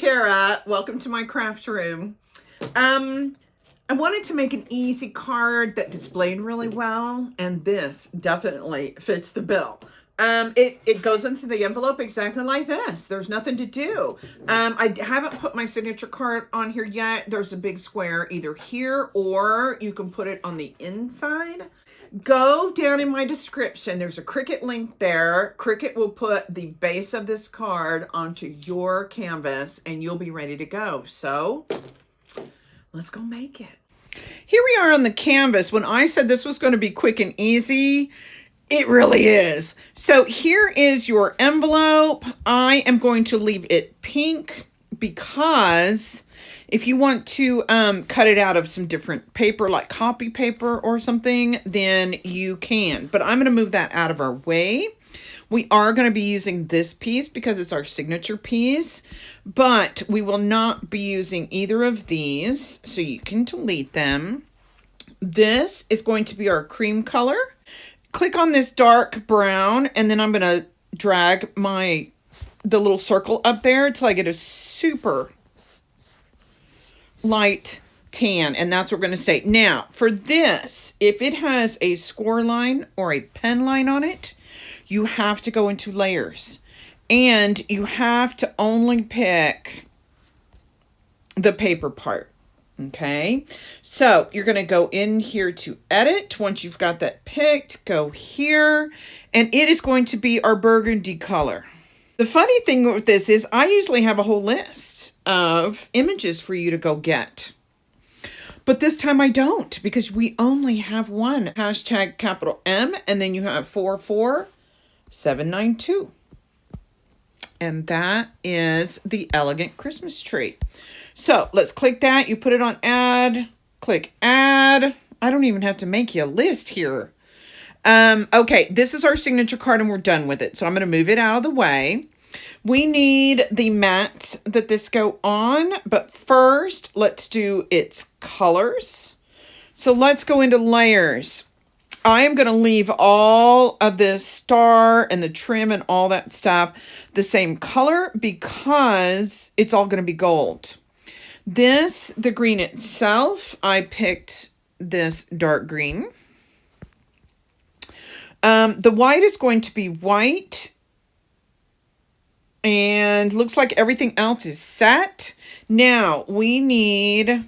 Kara. Welcome to my craft room. I wanted to make an easy card that displayed really well, and this definitely fits the bill. It goes into the envelope exactly like this. There's nothing to do. I haven't put my signature card on here yet. There's a big square either here or you can put it on the inside. Go down in my description. There's a Cricut link there. Cricut will put the base of this card onto your canvas and you'll be ready to go. So let's go make it. Here we are on the canvas. When I said this was going to be quick and easy, it really is. So here is your envelope. I am going to leave it pink because if you want to cut it out of some different paper, like copy paper or something, then you can. But I'm going to move that out of our way. We are going to be using this piece because it's our signature piece, but we will not be using either of these, so you can delete them. This is going to be our cream color. Click on this dark brown, and then I'm going to drag the little circle up there until I get a super light tan, and that's what we're going to stay. Now, for this, if it has a score line or a pen line on it, you have to go into layers, and you have to only pick the paper part. Okay, so you're going to go in here to edit. Once you've got that picked, go here, and it is going to be our burgundy color. The funny thing with this is I usually have a whole list of images for you to go get. But this time I don't, because we only have one. Hashtag capital M, and then you have 44792. And that is the elegant Christmas tree. So let's click that. You put it on add, click add. I don't even have to make you a list here. Okay, this is our signature card and we're done with it. So I'm going to move it out of the way. We need the mats that this go on, but first let's do its colors. So let's go into layers. I am going to leave all of the star and the trim and all that stuff the same color because it's all going to be gold. The green itself, I picked this dark green. The white is going to be white. And looks like everything else is set. Now, we need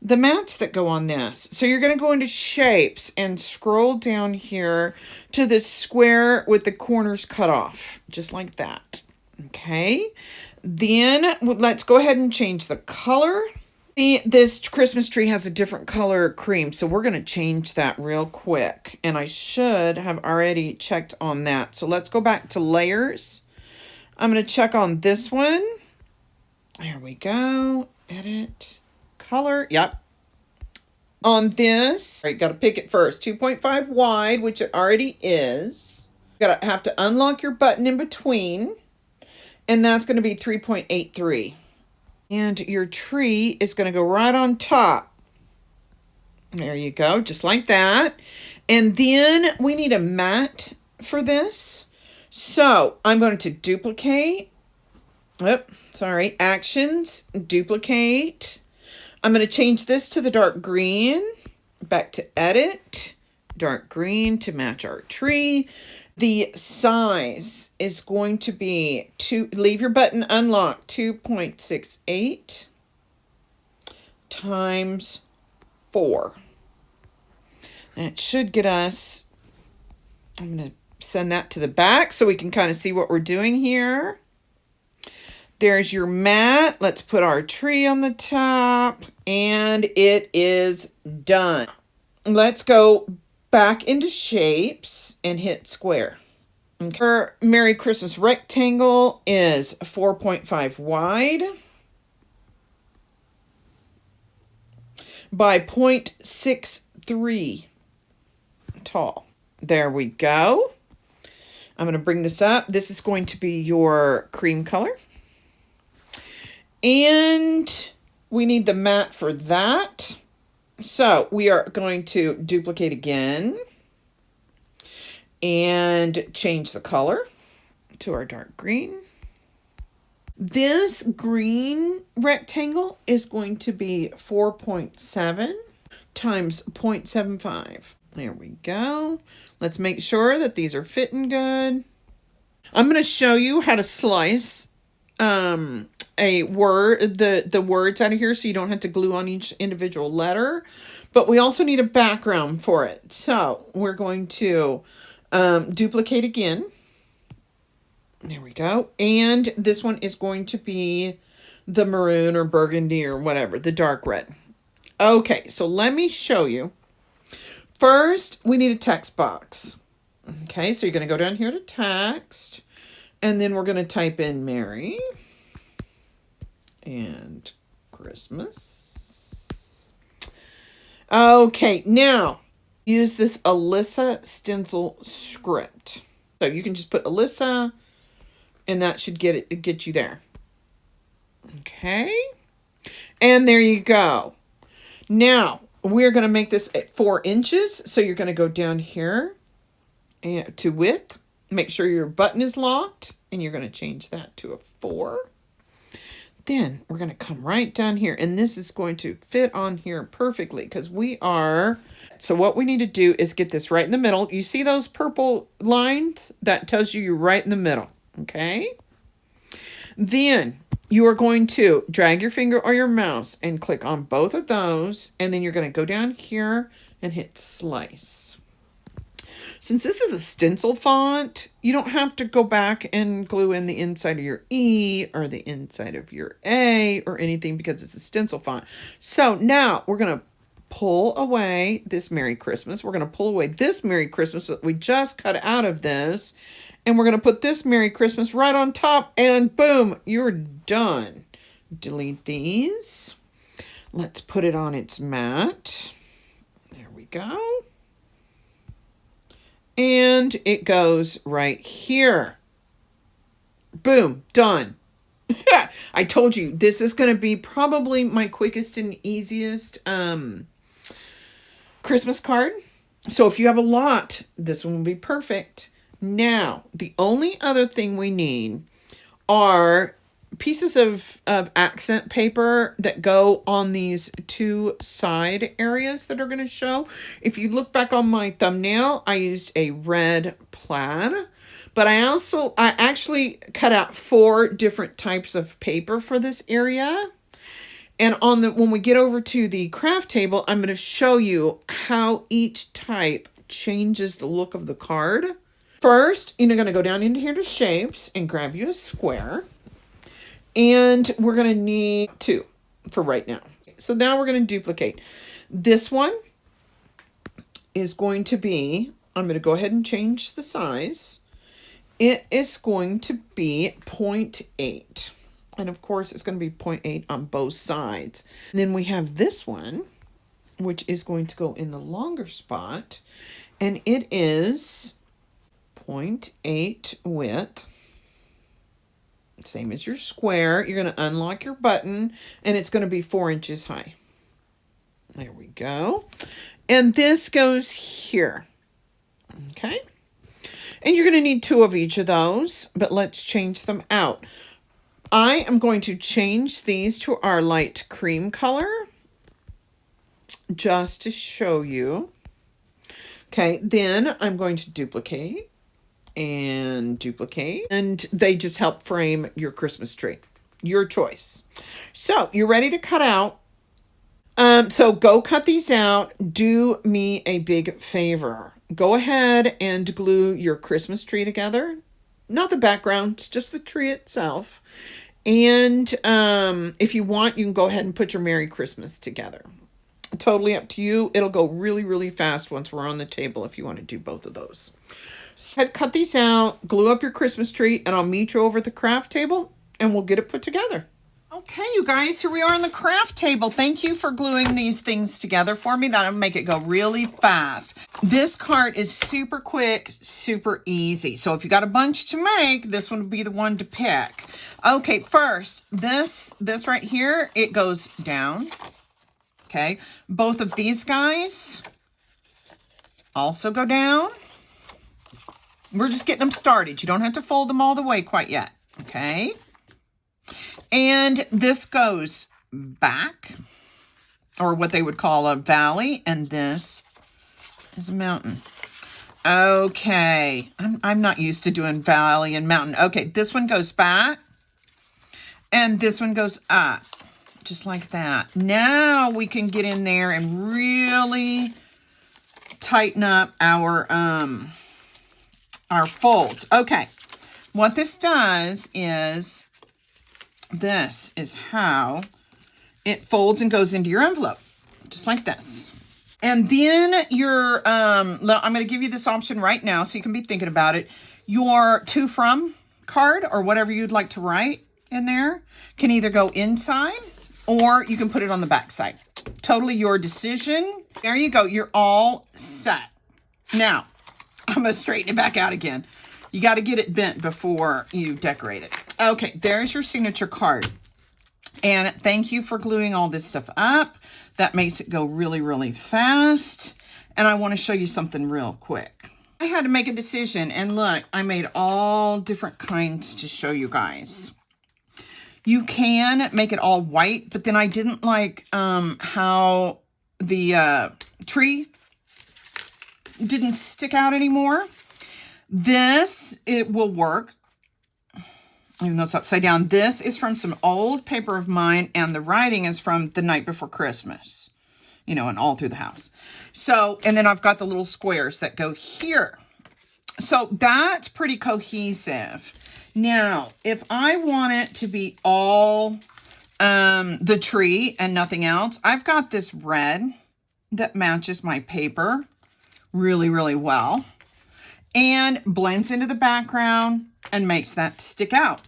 the mats that go on this. So you're going to go into shapes and scroll down here to this square with the corners cut off. Just like that. Okay. Then let's go ahead and change the color. This Christmas tree has a different color cream. So we're going to change that real quick. And I should have already checked on that. So let's go back to layers. I'm going to check on this one. There we go. Edit. Color. Yep. On this, you got to pick it first. 2.5 wide, which it already is. You got to have to unlock your button in between. And that's going to be 3.83. And your tree is going to go right on top. There you go. Just like that. And then we need a mat for this. So I'm going to duplicate. Actions, duplicate. I'm going to change this to the dark green. Back to edit. Dark green to match our tree. The size is going to be leave your button unlocked, 2.68 times 4. And it should get us, I'm going to send that to the back so we can kind of see what we're doing here. There's your mat. Let's put our tree on the top, and it is done. Let's go back into shapes and hit square. Okay. Our Merry Christmas rectangle is 4.5 wide by 0.63 tall. There we go. I'm going to bring this up. This is going to be your cream color. And we need the mat for that. So we are going to duplicate again and change the color to our dark green. This green rectangle is going to be 4.7 times 0.75. There we go. Let's make sure that these are fitting good. I'm going to show you how to slice a word, the words out of here, so you don't have to glue on each individual letter. But we also need a background for it. So we're going to duplicate again. There we go. And this one is going to be the maroon or burgundy or whatever, the dark red. Okay, so let me show you. First, we need a text box. Okay, so you're going to go down here to text, and then we're going to type in Merry and Christmas. Okay, now use this Alyssa stencil script. So you can just put Alyssa, and that should get you there. Okay, and there you go. Now we're going to make this at 4 inches. So you're going to go down here and to width. Make sure your button is locked, and you're going to change that to a 4. Then we're going to come right down here, and this is going to fit on here perfectly because we are. So what we need to do is get this right in the middle. You see those purple lines? That tells you you're right in the middle. Okay. Then you are going to drag your finger or your mouse and click on both of those. And then you're going to go down here and hit slice. Since this is a stencil font, you don't have to go back and glue in the inside of your E or the inside of your A or anything because it's a stencil font. So now we're going to pull away this Merry Christmas. We're going to pull away this Merry Christmas that we just cut out of this. And we're going to put this Merry Christmas right on top, and boom, you're done. Delete these. Let's put it on its mat. There we go. And it goes right here. Boom, done. I told you, this is going to be probably my quickest and easiest Christmas card. So if you have a lot, this one will be perfect. Now, the only other thing we need are pieces of accent paper that go on these 2 side areas that are going to show. If you look back on my thumbnail, I used a red plaid, but I actually cut out 4 different types of paper for this area. And when we get over to the craft table, I'm going to show you how each type changes the look of the card. First, you're going to go down into here to shapes and grab you a square. And we're going to need 2 for right now. So now we're going to duplicate. This one is going to be, I'm going to go ahead and change the size. It is going to be 0.8. And of course, it's going to be 0.8 on both sides. And then we have this one, which is going to go in the longer spot. And it is 0.8 width, same as your square. You're going to unlock your button, and it's going to be 4 inches high. There we go. And this goes here. Okay. And you're going to need 2 of each of those, but let's change them out. I am going to change these to our light cream color just to show you. Okay, then I'm going to duplicate and duplicate, and they just help frame your Christmas tree. Your choice. So you're ready to cut out. So go cut these out. Do me a big favor. Go ahead and glue your Christmas tree together. Not the background, just the tree itself. And if you want, you can go ahead and put your Merry Christmas together. Totally up to you. It'll go really, really fast once we're on the table if you want to do both of those. So cut these out, glue up your Christmas tree, and I'll meet you over at the craft table, and we'll get it put together. Okay, you guys, here we are on the craft table. Thank you for gluing these things together for me. That'll make it go really fast. This card is super quick, super easy. So if you got a bunch to make, this one would be the one to pick. Okay, first, this right here, it goes down. Okay, both of these guys also go down. We're just getting them started. You don't have to fold them all the way quite yet. Okay. And this goes back, or what they would call a valley, and this is a mountain. Okay, I'm not used to doing valley and mountain. Okay, this one goes back, and this one goes up, just like that. Now we can get in there and really tighten up our folds. Okay, what this does is, this is how it folds and goes into your envelope, just like this. And then your, I'm going to give you this option right now so you can be thinking about it. Your to from card, or whatever you'd like to write in there, can either go inside or you can put it on the back side. Totally your decision. There you go. You're all set. Now, I'm going to straighten it back out again. You got to get it bent before you decorate it. Okay, there's your signature card. And thank you for gluing all this stuff up. That makes it go really, really fast. And I want to show you something real quick. I had to make a decision, and look, I made all different kinds to show you guys. You can make it all white, but then I didn't like how the tree didn't stick out anymore. This, it will work, even though it's upside down. This is from some old paper of mine, and the writing is from the night before Christmas, you know, and all through the house. So, and then I've got the little squares that go here. So that's pretty cohesive. Now, if I want it to be all the tree and nothing else, I've got this red that matches my paper really, really well, and blends into the background and makes that stick out.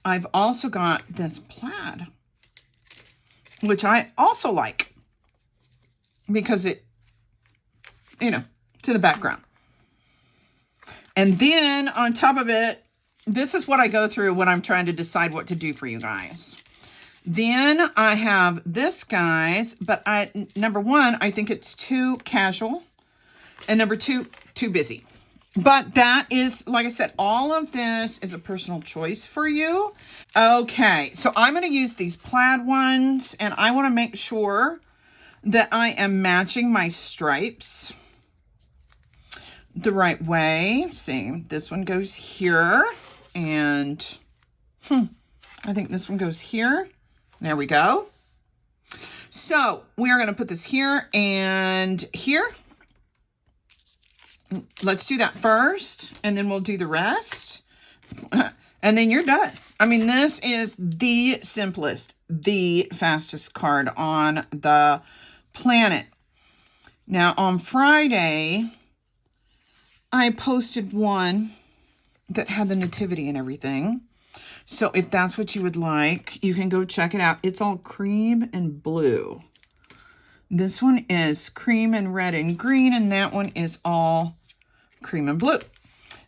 I've also got this plaid, which I also like because it, you know, to the background. And then on top of it, this is what I go through when I'm trying to decide what to do for you guys. Then I have this, guys, but number one, I think it's too casual, and number two, too busy. But that is, like I said, all of this is a personal choice for you. Okay, so I'm going to use these plaid ones, and I want to make sure that I am matching my stripes the right way. See, this one goes here, and I think this one goes here. There we go. So we are going to put this here and here. Let's do that first, and then we'll do the rest. And then you're done. I mean, this is the simplest, the fastest card on the planet. Now, on Friday, I posted one that had the nativity and everything. So if that's what you would like, you can go check it out. It's all cream and blue. This one is cream and red and green, and that one is all cream and blue.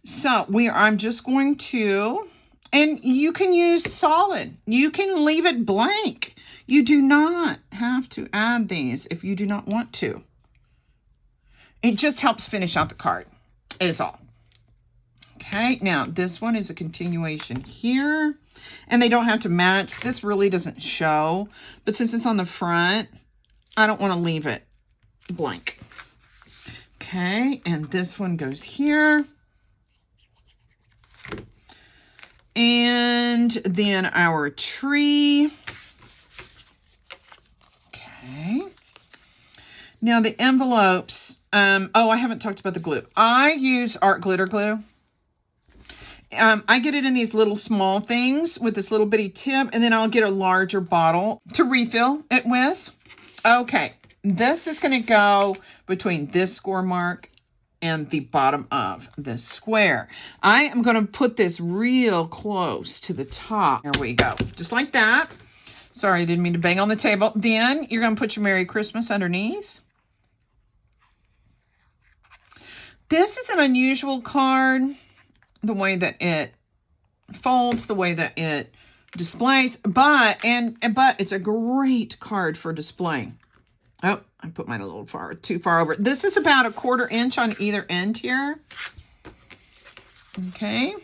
So I'm just going to, and you can use solid. You can leave it blank. You do not have to add these if you do not want to. It just helps finish out the card, is all. Okay, now this one is a continuation here, and they don't have to match. This really doesn't show, but since it's on the front, I don't want to leave it blank. Okay, and this one goes here. And then our tree. Okay. Now the envelopes, oh, I haven't talked about the glue. I use art glitter glue. I get it in these little small things with this little bitty tip, and then I'll get a larger bottle to refill it with. Okay, this is going to go between this score mark and the bottom of this square. I am going to put this real close to the top. There we go, just like that. Sorry, I didn't mean to bang on the table. Then you're going to put your Merry Christmas underneath. This is an unusual card, the way that it folds, the way that it displays, but it's a great card for displaying. Oh, I put mine a little too far over. This is about 1/4 inch on either end here. Okay.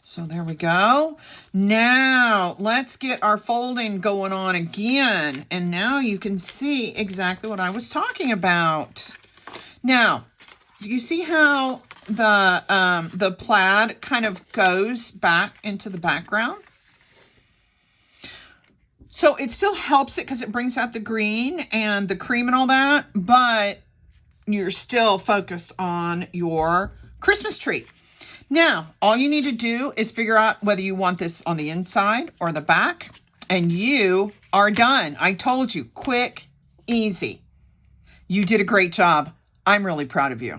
So there we go. Now let's get our folding going on again. And now you can see exactly what I was talking about. Now, do you see how the plaid kind of goes back into the background? So it still helps it because it brings out the green and the cream and all that, but you're still focused on your Christmas tree. Now, all you need to do is figure out whether you want this on the inside or the back, and you are done. I told you, quick, easy. You did a great job. I'm really proud of you.